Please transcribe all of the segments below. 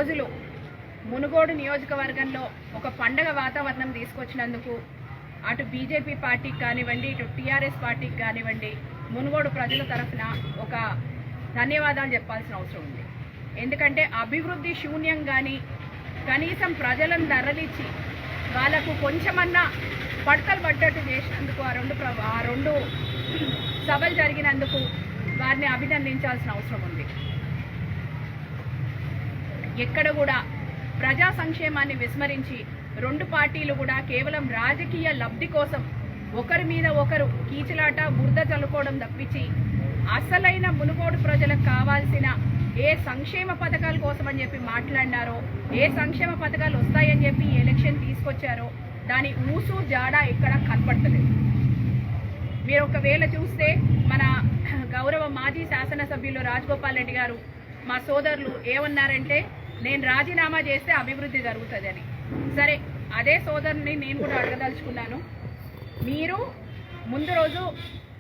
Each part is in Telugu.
రోజులు మునుగోడు నియోజకవర్గంలో ఒక పండగ వాతావరణం తీసుకొచ్చినందుకు అటు బీజేపీ పార్టీకి కానివ్వండి, ఇటు టీఆర్ఎస్ పార్టీకి కానివ్వండి, మునుగోడు ప్రజల తరఫున ఒక ధన్యవాదాలు చెప్పాల్సిన అవసరం ఉంది. ఎందుకంటే అభివృద్ధి శూన్యం కానీ కనీసం ప్రజలను తరలించి వాళ్ళకు కొంచెమన్నా పడతలు పడ్డట్టు చేసినందుకు ఆ రెండు సభలు జరిగినందుకు వారిని అభినందించాల్సిన అవసరం ఉంది. ఎక్కడ కూడా ప్రజా సంక్షేమాన్ని విస్మరించి రెండు పార్టీలు కూడా కేవలం రాజకీయ లబ్ధి కోసం ఒకరి మీద ఒకరు కీచులాట బురద చల్లుకోవడం తప్పించి అసలైన మునుగోడు ప్రజలకు కావాల్సిన ఏ సంక్షేమ పథకాల కోసం అని చెప్పి మాట్లాడినారో, ఏ సంక్షేమ పథకాలు వస్తాయని చెప్పి ఎలక్షన్ తీసుకొచ్చారో దాని ఊసు జాడ ఎక్కడ కనపడతలేదు. మీరు ఒకవేళ చూస్తే మన గౌరవ మాజీ శాసనసభ్యులు రాజగోపాల్ రెడ్డి గారు మా సోదరులు ఏమన్నారంటే, నేను రాజీనామా చేస్తే అభివృద్ధి జరుగుతుందని. సరే, అదే సోదరుని నేను కూడా అడగదలుచుకున్నాను. మీరు ముందు రోజు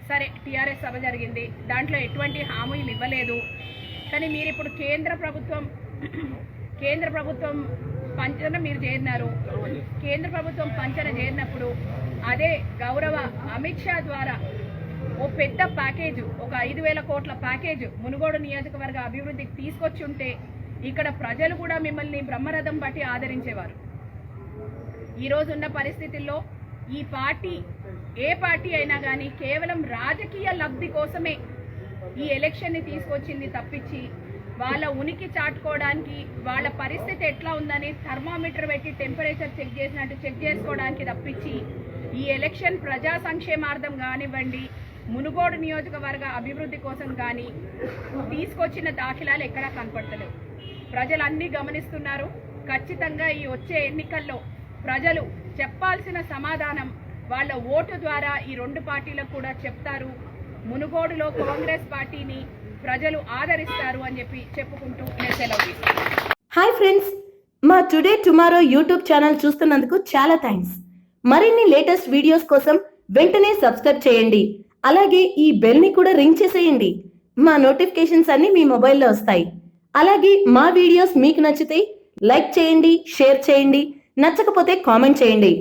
సరే టీఆర్ఎస్ సభ జరిగింది, దాంట్లో ఎటువంటి హామీలు ఇవ్వలేదు. కానీ మీరు ఇప్పుడు కేంద్ర ప్రభుత్వం పంచన మీరు చేరినారు. కేంద్ర ప్రభుత్వం పంచన చేరినప్పుడు అదే గౌరవ అమిత్ షా ద్వారా ఓ పెద్ద ప్యాకేజ్, ఒక 5,000 కోట్ల ప్యాకేజ్ మునుగోడు నియోజకవర్గ అభివృద్ధికి తీసుకొచ్చి ఉంటే ఇక్కడ ప్రజలు కూడా మిమ్మల్ని బ్రహ్మరథం బట్టి ఆదరించేవారు. ఈరోజు ఉన్న పరిస్థితుల్లో ఈ పార్టీ ఏ పార్టీ అయినా కానీ కేవలం రాజకీయ లబ్ధి కోసమే ఈ ఎలక్షన్ని తీసుకొచ్చింది తప్పించి వాళ్ళ ఉనికి చాటుకోవడానికి, వాళ్ళ పరిస్థితి ఎట్లా ఉందని థర్మామీటర్ పెట్టి టెంపరేచర్ చెక్ చేసినట్టు చెక్ చేసుకోవడానికి తప్పించి ఈ ఎలక్షన్ ప్రజా సంక్షేమార్థం కానివ్వండి, మునుగోడు నియోజకవర్గ అభివృద్ధి కోసం కానీ తీసుకొచ్చిన దాఖలాలు ఎక్కడా కనపడతలేవు. ప్రజలు అన్నీ గమనిస్తున్నారు. ఖచ్చితంగా ఈ వచ్చే ఎన్నికల్లో ప్రజలు చెప్పాల్సిన సమాధానం వాళ్ళ ఓటు ద్వారా ఈ రెండు పార్టీలకు కూడా చెప్తారు. మునుగోడులో కాంగ్రెస్ పార్టీని ప్రజలు ఆదరిస్తారు అని చెప్పి చెప్పుకుంటూ నేను సెలవు తీసుకుంటాను. హాయ్ ఫ్రెండ్స్, మా టుడే టుమారో యూట్యూబ్ ఛానల్ చూస్తున్నందుకు చాలా థ్యాంక్స్. మరిన్ని లేటెస్ట్ వీడియోస్ కోసం వెంటనే సబ్స్క్రైబ్ చేయండి. అలాగే ఈ బెల్ ని కూడా రింగ్ చేసేయండి. మా నోటిఫికేషన్స్ అన్ని మీ మొబైల్లో వస్తాయి. అలాగే మా వీడియోస్ మీకు నచ్చితే లైక్ చేయండి, షేర్ చేయండి, నచ్చకపోతే కామెంట్ చేయండి.